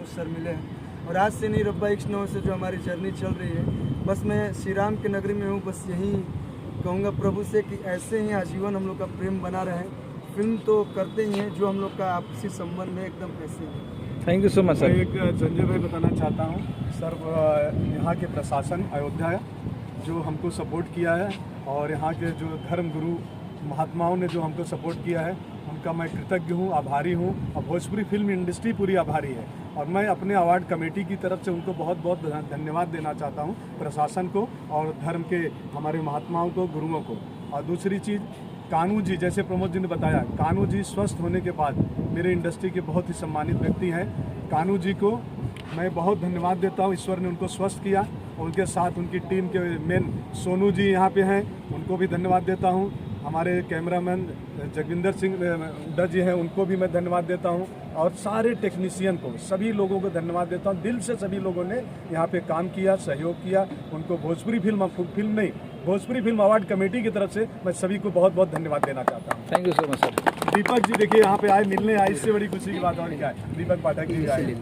कुछ सर मिले हैं। और आज से नहीं, रब्बा X9 से जो हमारी जर्नी चल रही है, बस मैं श्री राम की नगरी में हूँ। बस यही कहूँगा प्रभु से कि ऐसे ही आजीवन हम लोग का प्रेम बना रहे। फिल्म तो करते ही हैं, जो हम लोग का आपसी संबंध है एकदम ऐसे ही। Thank you so much sir. एक संजय भाई बताना चाहता हूँ सर, यहाँ के प्रशासन अयोध्या जो हमको सपोर्ट किया है और यहाँ के जो धर्म गुरु महात्माओं ने जो हमको सपोर्ट किया है, उनका मैं कृतज्ञ हूँ, आभारी हूँ। और भोजपुरी फिल्म इंडस्ट्री पूरी आभारी है। और मैं अपने अवार्ड कमेटी की तरफ से उनको बहुत बहुत धन्यवाद देना चाहता हूँ, प्रशासन को और धर्म के हमारे महात्माओं को, गुरुओं को। और दूसरी चीज़, कान्हू जी, जैसे प्रमोद जी ने बताया, कान्हू जी स्वस्थ होने के बाद मेरे इंडस्ट्री के बहुत ही सम्मानित व्यक्ति हैं। कान्हू जी को मैं बहुत धन्यवाद देता हूँ, ईश्वर ने उनको स्वस्थ किया। और उनके साथ उनकी टीम के मेन सोनू जी यहाँ पे हैं, उनको भी धन्यवाद देता हूँ। हमारे कैमरामैन जगविंदर सिंह हुड्डा जी हैं, उनको भी मैं धन्यवाद देता हूँ। और सारे टेक्नीशियन को, सभी लोगों को धन्यवाद देता हूँ। दिल से सभी लोगों ने यहाँ पे काम किया, सहयोग किया। उनको भोजपुरी फिल्म अवार्ड कमेटी की तरफ से मैं सभी को बहुत बहुत धन्यवाद देना चाहता हूँ। Thank you so much sir. Deepak ji देखिए यहाँ पे आए, मिलने आए, इससे बड़ी खुशी की बात और क्या है। दीपक पाठक जी आए।